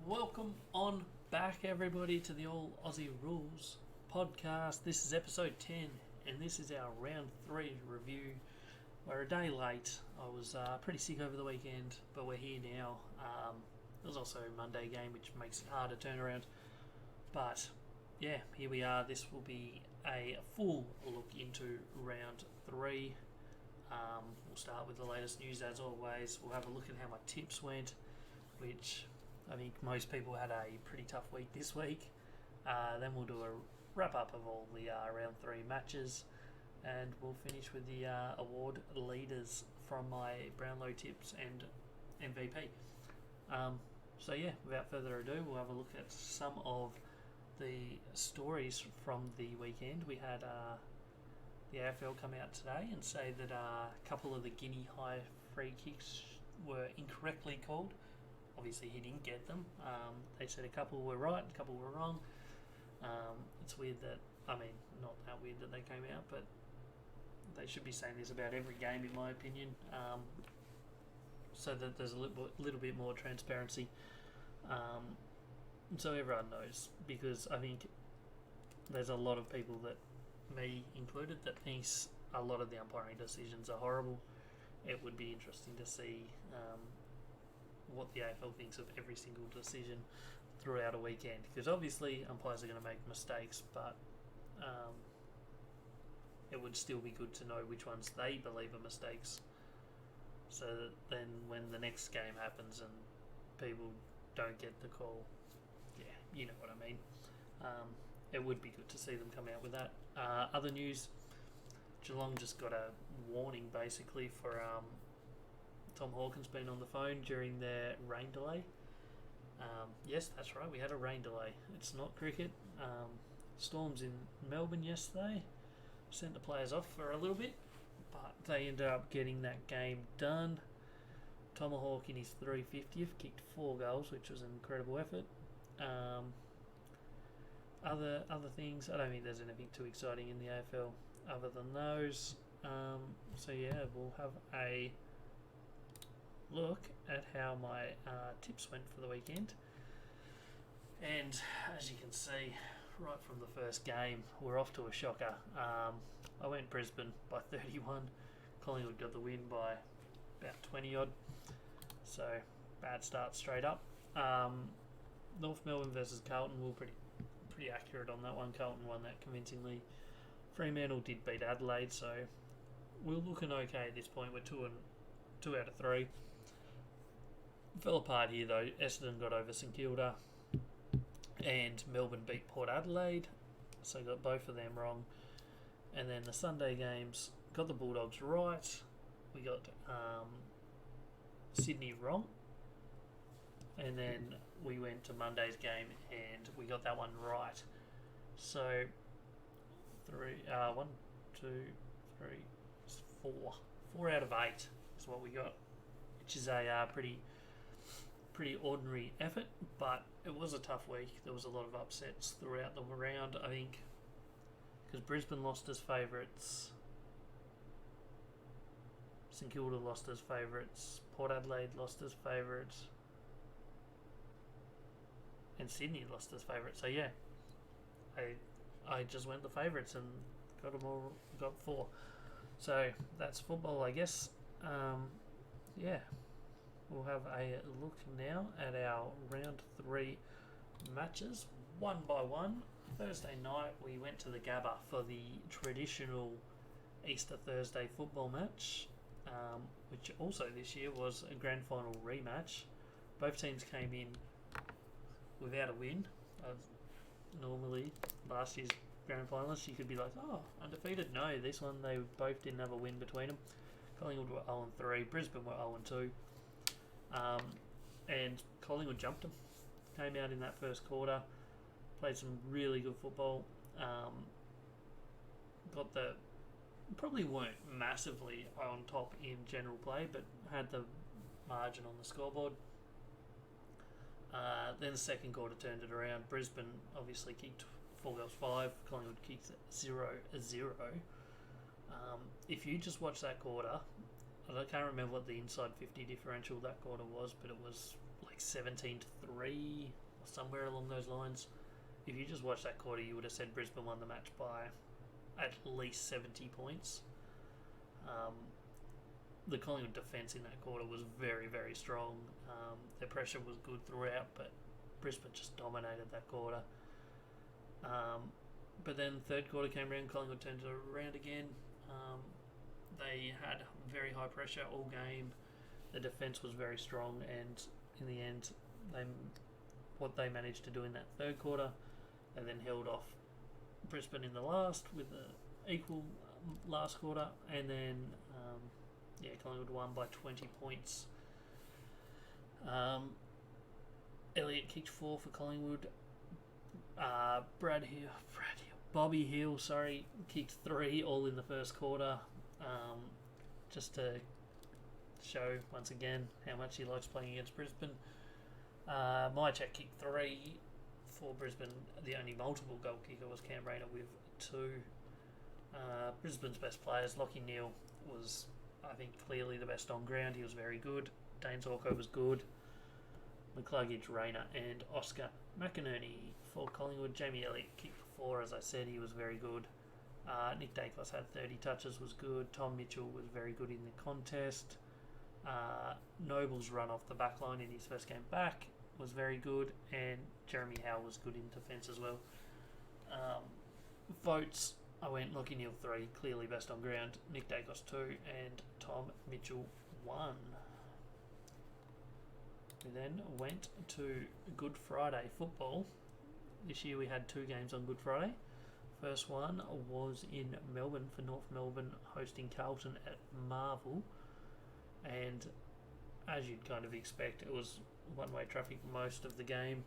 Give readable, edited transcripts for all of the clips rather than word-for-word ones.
welcome on back, everybody, to the All Aussie Rules podcast. This is episode 10, and this is our round 3 review. We're a day late. I was pretty sick over the weekend, but we're here now. It was also a Monday game, which makes it hard to turn around. But yeah, here we are. This will be a full look into round 3. We'll start with the latest news as always. We'll have a look at how my tips went, which I think most people had a pretty tough week this week. Then we'll do a wrap up of all the round 3 matches, and we'll finish with the award leaders from my Brownlow tips and MVP. So yeah, without further ado, we'll have a look at some of the stories from the weekend. We had the AFL come out today and say that a couple of the Guinea high free kicks were incorrectly called. Obviously, he didn't get them. They said a couple were right, a couple were wrong. It's weird that, not that weird that they came out, but they should be saying this about every game, in my opinion, so that there's a little bit more transparency. So everyone knows, because I think there's a lot of people, that me included, that thinks a lot of the umpiring decisions are horrible. It would be interesting to see what the AFL thinks of every single decision throughout a weekend, because obviously umpires are going to make mistakes, but it would still be good to know which ones they believe are mistakes, so that then when the next game happens and people don't get the call, yeah, you know what I mean. It would be good to see them come out with that. Other news, Geelong just got a warning basically for Tom Hawkins being on the phone during their rain delay. Yes, that's right, we had a rain delay. It's not cricket. Storms in Melbourne yesterday sent the players off for a little bit, but they ended up getting that game done. Tomahawk in his 350th kicked 4 goals, which was an incredible effort. Other things, I don't think there's anything too exciting in the AFL other than those. So yeah, we'll have a look at how my tips went for the weekend. And as you can see, right from the first game, we're off to a shocker. I went Brisbane by 31. Collingwood got the win by about 20 odd. So bad start straight up. North Melbourne versus Carlton, we were pretty accurate on that one. Carlton won that convincingly. Fremantle did beat Adelaide, so we're looking okay at this point. We're 2 out of 3. Fell apart here though. Essendon got over St Kilda, and Melbourne beat Port Adelaide, so got both of them wrong. And then the Sunday games, got the Bulldogs right. We got Sydney wrong, and then we went to Monday's game and we got that one right. So 4 out of 8 is what we got, which is a pretty ordinary effort, but it was a tough week. There was a lot of upsets throughout the round, I think, because Brisbane lost as favourites, St Kilda lost as favourites, Port Adelaide lost as favourites, and Sydney lost as favourites. So yeah, I just went the favourites and got them all, got 4. So that's football, I guess. Yeah. We'll have a look now at our round 3 matches, one by one. Thursday night, we went to the Gabba for the traditional Easter Thursday football match, which also this year was a grand final rematch. Both teams came in without a win. Normally, last year's grand finalists, you could be like, oh, undefeated. No, this one, they both didn't have a win between them. Collingwood were 0-3, Brisbane were 0-2. And Collingwood jumped them. Came out in that first quarter, played some really good football. Probably weren't massively on top in general play, but had the margin on the scoreboard. Then the second quarter turned it around. Brisbane obviously kicked 4 goals 5. Collingwood kicked 0-0. If you just watch that quarter, I can't remember what the inside 50 differential that quarter was, but it was like 17-3 or somewhere along those lines. If you just watched that quarter, you would have said Brisbane won the match by at least 70 points. The Collingwood defence in that quarter was very, very strong. Their pressure was good throughout, but Brisbane just dominated that quarter. But then third quarter came around, Collingwood turned it around again. They had very high pressure all game. The defence was very strong, and in the end, what they managed to do in that third quarter, they then held off Brisbane in the last with the equal last quarter, and then Collingwood won by 20 points. Elliott kicked 4 for Collingwood. Bobby Hill, kicked 3 all in the first quarter, just to show once again how much he likes playing against Brisbane. Mychak kicked 3 for Brisbane. The only multiple goal kicker was Cam Rayner with 2. Brisbane's best players, Lachie Neale was, I think, clearly the best on ground. He was very good. Dane Zorko was good. McCluggage, Rayner and Oscar McInerney for Collingwood. Jamie Elliott kicked 4, as I said, he was very good. Nick Dacos had 30 touches, was good. Tom Mitchell was very good in the contest. Noble's run off the back line in his first game back was very good, and Jeremy Howe was good in defence as well. Votes, I went Lachie Neale 3, clearly best on ground. Nick Dacos 2, and Tom Mitchell 1. We then went to Good Friday football. This year we had 2 games on Good Friday. First one was in Melbourne for North Melbourne hosting Carlton at Marvel, and as you'd kind of expect, it was one-way traffic most of the game.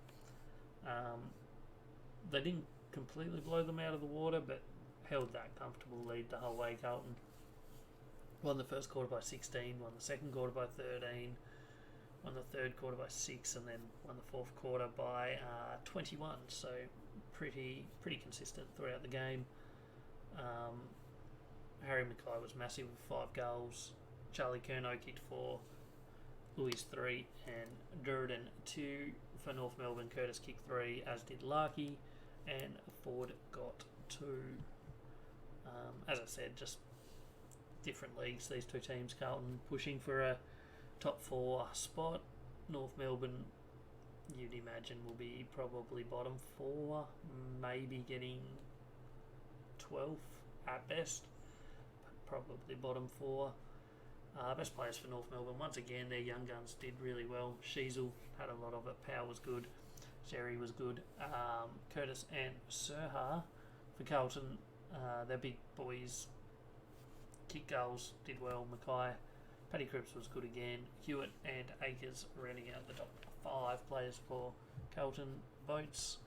They didn't completely blow them out of the water, but held that comfortable lead the whole way. Carlton won the first quarter by 16, won the second quarter by 13, won the third quarter by 6, and then won the fourth quarter by 21. So pretty consistent throughout the game. Harry Mackay was massive with 5 goals. Charlie Curnow kicked 4, Lewis 3, and Durden 2 for North Melbourne. Curtis kicked 3, as did Larkey, and Ford got 2. As I said, just different leagues, these 2 teams. Carlton pushing for a top 4 spot. North Melbourne, you'd imagine, will be probably bottom 4, maybe getting 12th at best, but probably bottom 4. Best players for North Melbourne, once again, their young guns did really well. Sheasel had a lot of it. Power was good. Sherry was good. Curtis and Serha for Carlton, their big boys kick goals, did well. Mackay, Paddy Cripps was good again. Hewitt and Akers rounding out the top 5 players for Carlton votes.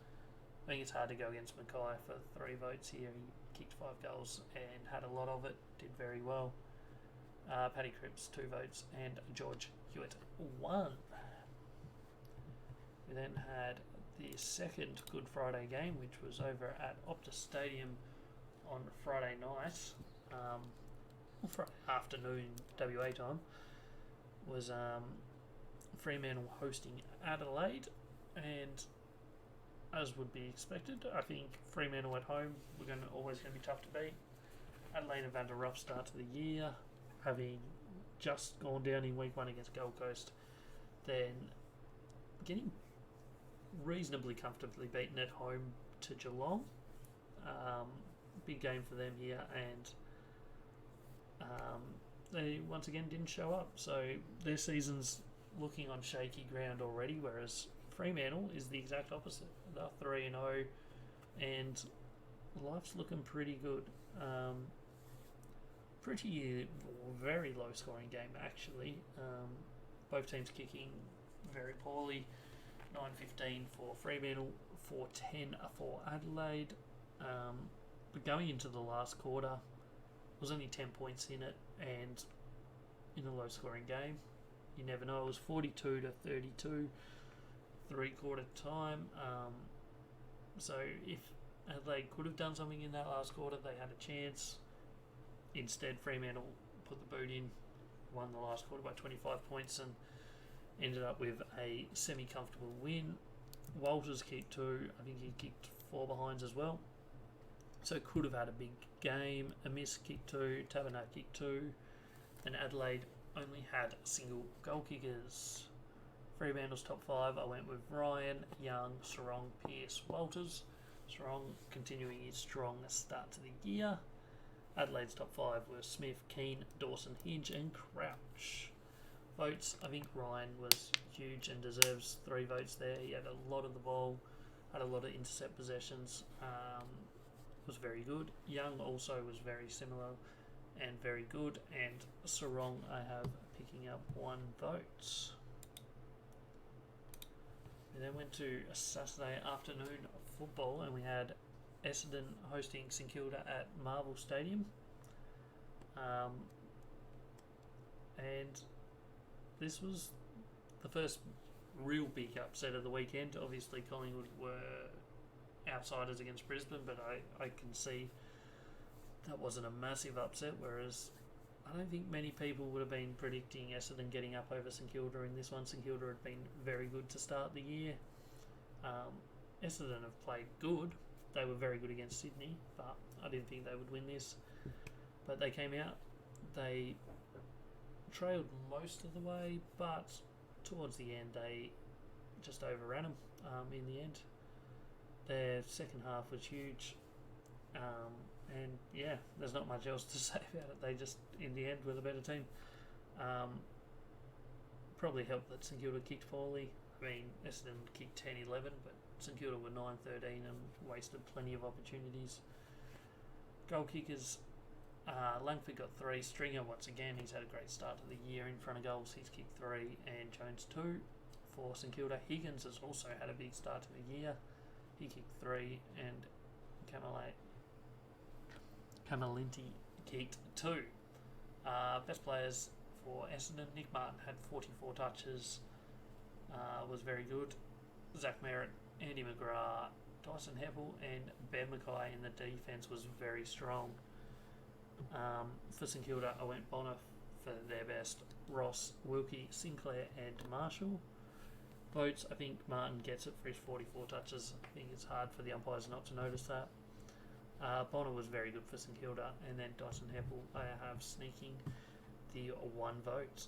I think it's hard to go against Mackay for 3 votes here. He kicked 5 goals and had a lot of it, did very well. Paddy Cripps 2 votes, and George Hewitt 1. We then had the second Good Friday game, which was over at Optus Stadium on Friday night, Friday afternoon WA time. Was Fremantle hosting Adelaide, and as would be expected, I think Fremantle at home were always going to be tough to beat. Adelaide have had a rough start to the year, having just gone down in week 1 against Gold Coast, then getting reasonably comfortably beaten at home to Geelong. Big game for them here, and they once again didn't show up, so their season's looking on shaky ground already, whereas Fremantle is the exact opposite. They're 3-0 and life's looking pretty good. Very low scoring game actually. Both teams kicking very poorly. 9-15 for Fremantle, 4-10 for Adelaide. But going into the last quarter, there was only 10 points in it, and in a low scoring game, you never know. It was 42-32, 3-quarter time. So if Adelaide could have done something in that last quarter, they had a chance. Instead, Fremantle put the boot in, won the last quarter by 25 points, and ended up with a semi-comfortable win. Walters kicked 2. I think he kicked 4 behinds as well. So could have had a big game. Amiss kicked 2. Tabernac kicked 2. And Adelaide only had single goal kickers. Freemantle's top 5, I went with Ryan, Young, Sarong, Pearce, Walters. Sarong continuing his strong start to the year. Adelaide's top 5 were Smith, Keane, Dawson, Hinge and Crouch. Votes, I think Ryan was huge and deserves 3 votes there. He had a lot of the ball, had a lot of intercept possessions, was very good. Young also was very similar and very good. And Sarong I have picking up 1 vote. We then went to a Saturday afternoon football and we had Essendon hosting St Kilda at Marvel Stadium. And this was the first real big upset of the weekend. Obviously Collingwood were outsiders against Brisbane, but I can see that wasn't a massive upset, whereas I don't think many people would have been predicting Essendon getting up over St Kilda in this one. St Kilda had been very good to start the year. Essendon have played good. They were very good against Sydney, but I didn't think they would win this. But they came out. They trailed most of the way, but towards the end they just overran them in the end. Their second half was huge. And yeah, there's not much else to say about it. They just, in the end, were the better team. Probably helped that St Kilda kicked poorly. I mean, Essendon kicked 10-11, but St Kilda were 9-13 and wasted plenty of opportunities. Goal kickers, Langford got 3. Stringer, once again, he's had a great start to the year in front of goals. He's kicked 3 and Jones 2 for St Kilda. Higgins has also had a big start to the year. He kicked 3 and Camalinti kicked 2. Best players for Essendon, Nick Martin had 44 touches, was very good. Zach Merritt, Andy McGrath, Dyson Heppel and Ben Mackay in the defence was very strong. For St Kilda, I went Bonner for their best, Ross, Wilkie, Sinclair and Marshall. Votes, I think Martin gets it for his 44 touches. I think it's hard for the umpires not to notice that. Bonner was very good for St Kilda, and then Dyson Heppel I have sneaking the 1 vote.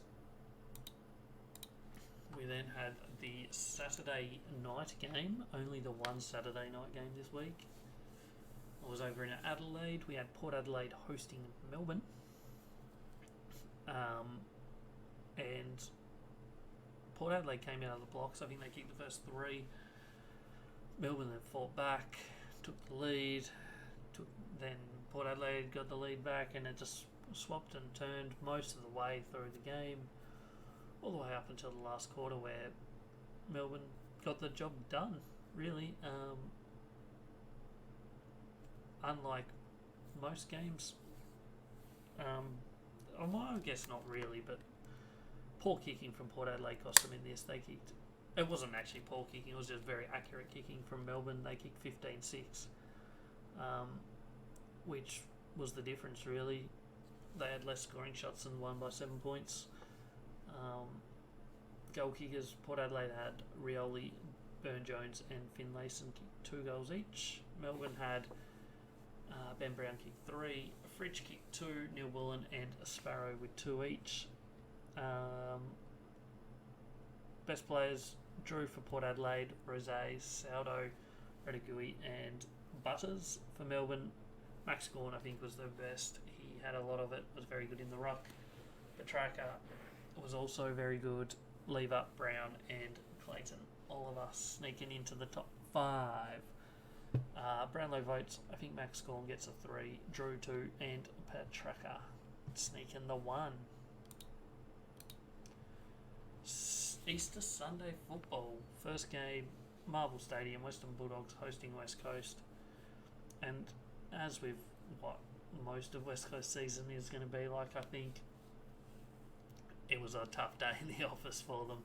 We then had the Saturday night game, only the one Saturday night game this week. I was over in Adelaide. We had Port Adelaide hosting Melbourne. And Port Adelaide came out of the blocks. I think they kicked the first 3. Melbourne then fought back, took the lead. Then Port Adelaide got the lead back, and it just swapped and turned most of the way through the game, all the way up until the last quarter, where Melbourne got the job done, really. Unlike most games, I guess not really, but poor kicking from Port Adelaide cost them in this. It wasn't actually poor kicking, it was just very accurate kicking from Melbourne. They kicked 15-6, which was the difference, really. They had less scoring shots and won by 7 points. Goal kickers, Port Adelaide had Rioli, Burne-Jones and Finlayson kicked 2 goals each. Melbourne had Ben Brown kicked 3, Fridge kicked 2, Neil Bullen and Sparrow with 2 each. Best players, Drew for Port Adelaide, Rosé, Saldo, Redigui and Butters. For Melbourne, Max Gawn I think was the best. He had a lot of it, was very good in the ruck. Petrarca was also very good. Leave up Brown and Clayton. All of us sneaking into the top 5. Brownlow votes, I think Max Gawn gets a 3, Drew 2 and Petrarca sneaking the 1. Easter Sunday football. First game, Marvel Stadium, Western Bulldogs hosting West Coast. And as with what most of West Coast season is going to be like, I think it was a tough day in the office for them.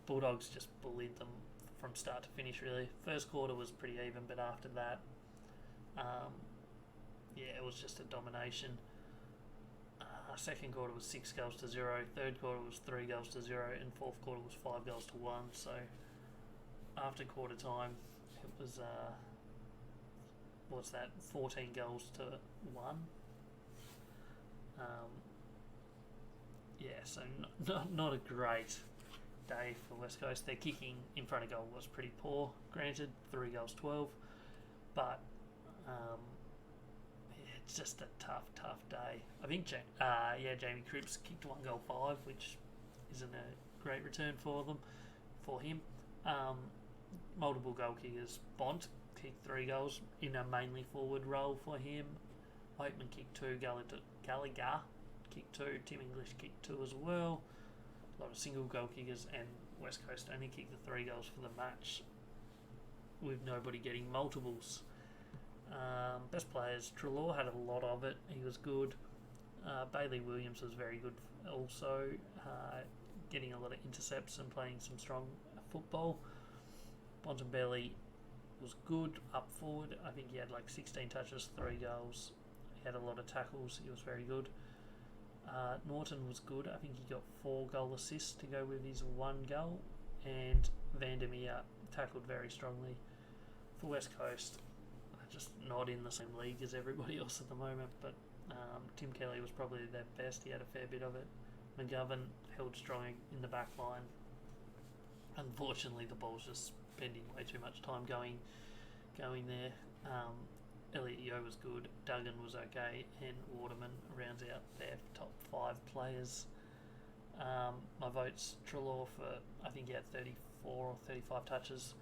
Bulldogs just bullied them from start to finish, really. First quarter was pretty even, but after that, it was just a domination. Second quarter was 6-0. Third quarter was 3-0, and fourth quarter was 5-1. So after quarter time, it was 14-1. So not a great day for West Coast. Their kicking in front of goal was pretty poor. Granted, 3-12, but it's just a tough day. I think Jamie Cripps kicked 1-5, which isn't a great return for him. Multiple goal kickers. Bont kicked 3 goals in a mainly forward role for him. Waitman kicked 2. Gallagher kicked 2. Tim English kicked 2 as well. A lot of single goal kickers, and West Coast only kicked the 3 goals for the match, with nobody getting multiples. Best players, Galore had a lot of it. He was good. Bailey Williams was very good also, getting a lot of intercepts and playing some strong football. Bontempelli was good up forward. I think he had like 16 touches, 3 goals. He had a lot of tackles. He was very good. Norton was good. I think he got 4 goal assists to go with his 1 goal. And Vandermeer tackled very strongly for West Coast. Just not in the same league as everybody else at the moment, but Tim Kelly was probably their best. He had a fair bit of it. McGovern held strong in the back line. Unfortunately, the ball's just spending way too much time going there. Elliot Yeo was good. Duggan was okay, and Waterman rounds out their top 5 players. My votes, Trelaw for, I think he had 34 or 35 touches.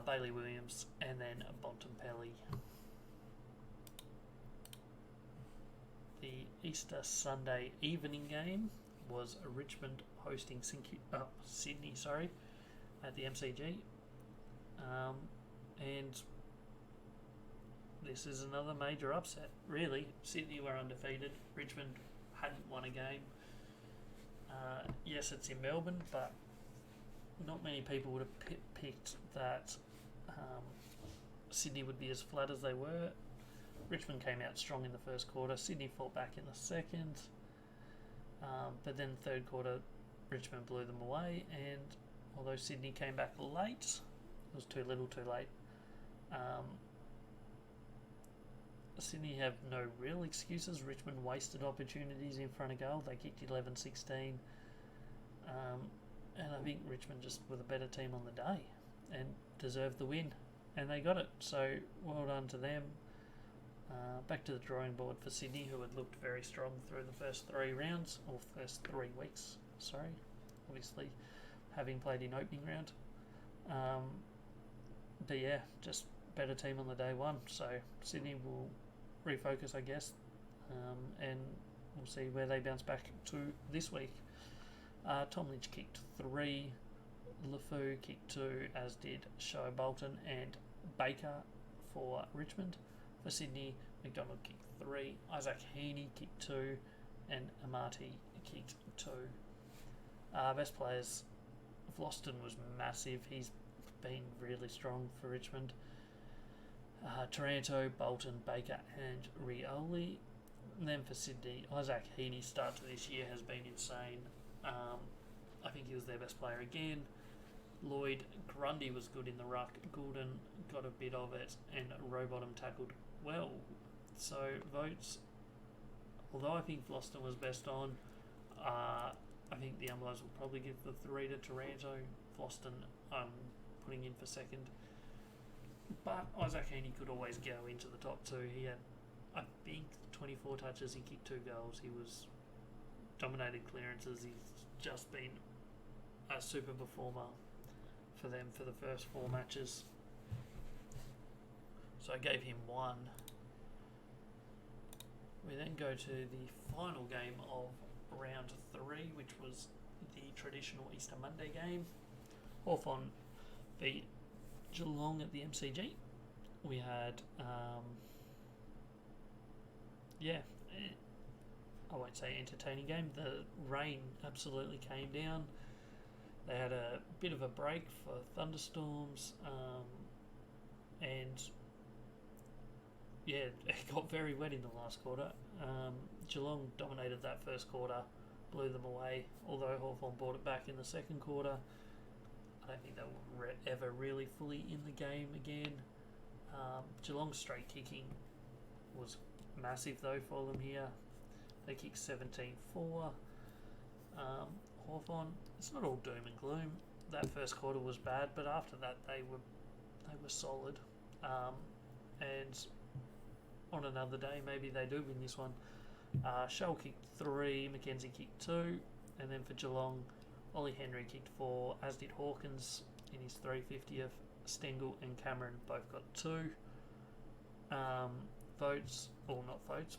Bailey Williams, and then Bontempelli. The Easter Sunday evening game was Richmond hosting Sydney, at the MCG. And this is another major upset, really. Sydney were undefeated. Richmond hadn't won a game. Yes, it's in Melbourne, but not many people would have picked that Sydney would be as flat as they were. Richmond came out strong in the first quarter. Sydney fought back in the second. But then third quarter, Richmond blew them away. And although Sydney came back late, it was too little too late. Sydney have no real excuses. Richmond wasted opportunities in front of goal. They kicked 11-16. And I think Richmond just were the better team on the day and deserved the win. And they got it. So well done to them. Back to the drawing board for Sydney, who had looked very strong through the first 3 rounds, or first 3 weeks, obviously, having played in opening round. But yeah, just better team on the day one. So Sydney will refocus, I guess, and we'll see where they bounce back to this week. Tom Lynch kicked 3, LeFou kicked 2, as did Show Bolton and Baker for Richmond. For Sydney, McDonald kicked 3, Isaac Heaney kicked 2, and Amati kicked 2. Best players, Vlosten was massive. He's been really strong for Richmond. Taranto, Bolton, Baker and Rioli. And then for Sydney, Isaac Heaney's start to this year has been insane. I think he was their best player again. Lloyd Grundy was good in the ruck. Goulden got a bit of it, and Rowbottom tackled well. So votes, although I think Vlosten was best on, I think the umpires will probably give the 3 to Taranto. Vlosten putting in for second. But Isaac Heaney could always go into the top 2. He had, I think, 24 touches. He kicked 2 goals. He was dominated clearances. He's just been a super performer for them for the first 4 matches. So I gave him 1. We then go to the final game of round 3, which was the traditional Easter Monday game. Hawthorn beat Geelong at the MCG. We had, I won't say entertaining game. The rain absolutely came down. They had a bit of a break for thunderstorms, and it got very wet in the last quarter. Geelong dominated that first quarter, blew them away, although Hawthorn brought it back in the second quarter. I don't think they were ever really fully in the game again. Geelong's straight kicking was massive though for them here. They kicked 17-4. Hawthorn, it's not all doom and gloom. That first quarter was bad, but after that they were solid. And on another day, maybe they do win this one. Shull kicked 3, Mackenzie kicked 2, and then for Geelong, Ollie Henry kicked 4, as did Hawkins in his 350th. Stengel and Cameron both got 2.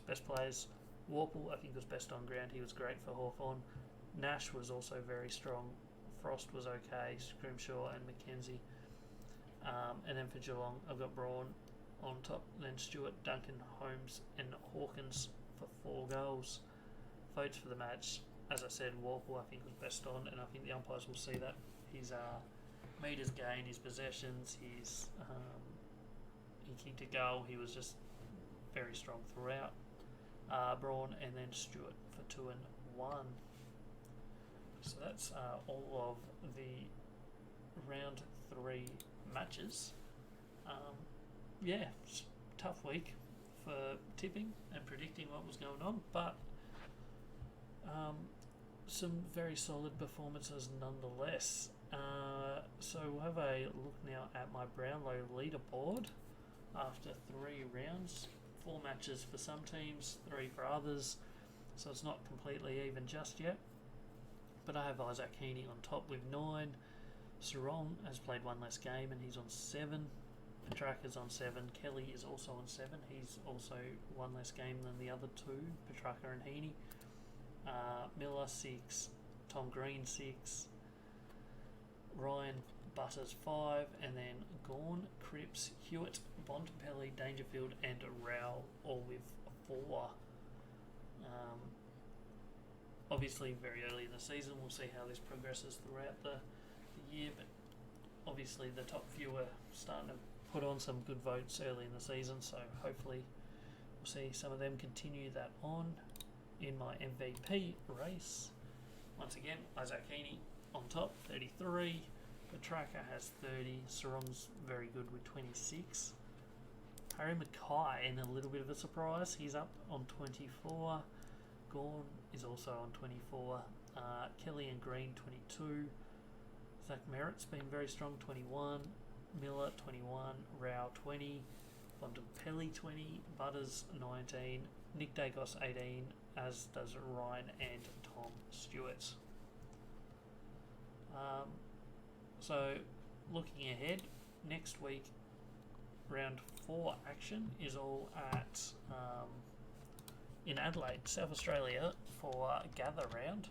Best players. Warple, I think, was best on ground. He was great for Hawthorn. Nash was also very strong. Frost was okay. Scrimshaw and Mackenzie. And then for Geelong, I've got Braun on top, then Stewart, Duncan, Holmes and Hawkins for 4 goals. Votes for the match, as I said, Warple I think was best on, and I think the umpires will see that. His metres gained, his possessions, he kicked a goal, he was just very strong throughout. Braun and then Stewart for 2 and 1. So that's all of the round 3 matches. It's a tough week for tipping and predicting what was going on, but some very solid performances nonetheless. So we'll have a look now at my Brownlow leaderboard after 3 rounds. 4 matches for some teams, 3 for others, so it's not completely even just yet. But I have Isaac Heaney on top with 9. Sarong has played 1 less game and he's on 7. Petrarca's on 7. Kelly is also on 7. He's also 1 less game than the other 2, Petrarca and Heaney. Miller 6. Tom Green 6. Ryan Butters 5. And then Gawn, Cripps, Hewitt, Bontempelli, Dangerfield and Rao all with 4. Obviously very early in the season, we'll see how this progresses throughout the year, but obviously the top few are starting to put on some good votes early in the season, so hopefully we'll see some of them continue that on in my MVP race. Once again, Isaac Heaney on top, 33. Petrarca has 30. Sarong's very good with 26. Harry Mackay in a little bit of a surprise. He's up on 24. Gawn is also on 24. Kelly and Green 22. Zach Merritt's been very strong, 21. Miller 21. Rao 20. Bontempelli 20. Butters 19. Nick Dacos 18, as does Ryan and Tom Stewart. So looking ahead, next week round 4 action is all at in Adelaide, South Australia, for Gather Round.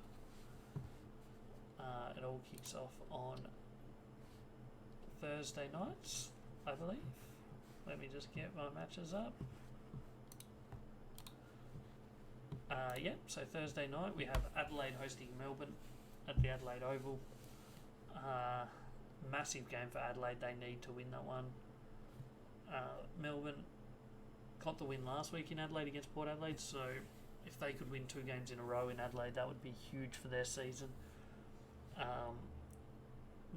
It all kicks off on Thursday nights, I believe. Let me just get my matches up. So Thursday night we have Adelaide hosting Melbourne at the Adelaide Oval. Massive game for Adelaide, they need to win that one. Melbourne got the win last week in Adelaide against Port Adelaide, so if they could win 2 games in a row in Adelaide, that would be huge for their season.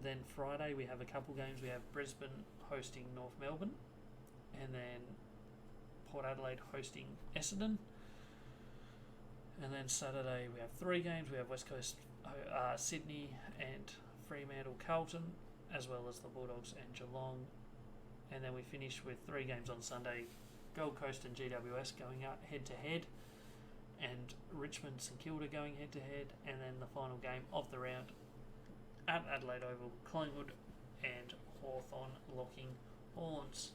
Then Friday we have a couple games. We have Brisbane hosting North Melbourne, and then Port Adelaide hosting Essendon. And then Saturday we have 3 games. We have West Coast Sydney and Fremantle Carlton, as well as the Bulldogs and Geelong. And then we finish with 3 games on Sunday. Gold Coast and GWS going out head to head, and Richmond St Kilda going head to head, and then the final game of the round at Adelaide Oval, Collingwood and Hawthorn locking horns.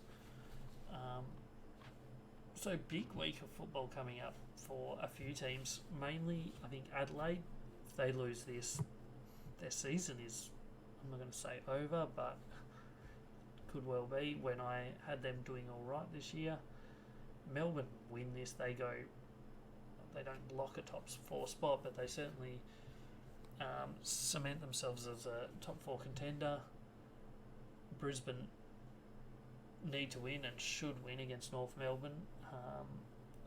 So big week of football coming up for a few teams. Mainly, I think Adelaide, if they lose this, their season is, I'm not going to say over, but could well be. When I had them doing all right this year, Melbourne win this, they don't lock a top 4 spot, but they certainly cement themselves as a top 4 contender. Brisbane need to win and should win against North Melbourne.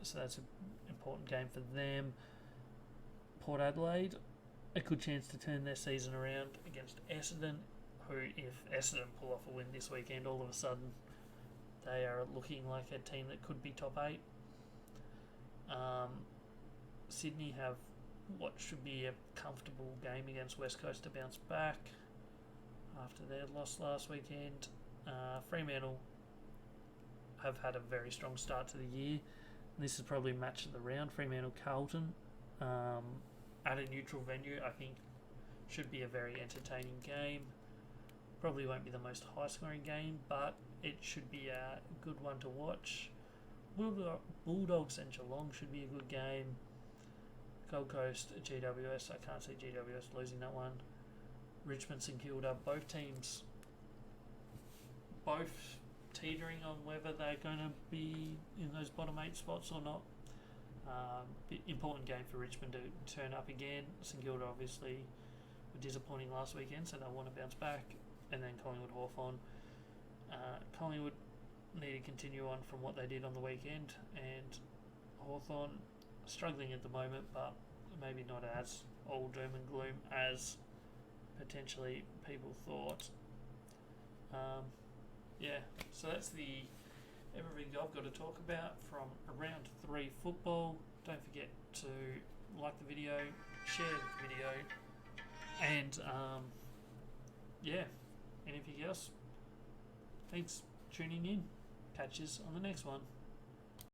so that's an important game for them. Port Adelaide, a good chance to turn their season around against Essendon, who, if Essendon pull off a win this weekend, all of a sudden they are looking like a team that could be top 8. Sydney have what should be a comfortable game against West Coast to bounce back after their loss last weekend. Fremantle have had a very strong start to the year. This is probably match of the round. Fremantle-Carlton at a neutral venue, I think, should be a very entertaining game. Probably won't be the most high-scoring game, but it should be a good one to watch. Bulldogs and Geelong should be a good game. Gold Coast, GWS, I can't see GWS losing that one. Richmond, St Kilda, both teams teetering on whether they're going to be in those bottom 8 spots or not. Important game for Richmond to turn up again. St Kilda obviously were disappointing last weekend, so they'll want to bounce back. And then Collingwood, Hawthorn. Collingwood need to continue on from what they did on the weekend, and Hawthorn struggling at the moment, but maybe not as all doom and gloom as potentially people thought. So that's everything I've got to talk about from round 3 football. Don't forget to like the video, share the video, and anything else. Thanks for tuning in. Catch us on the next one.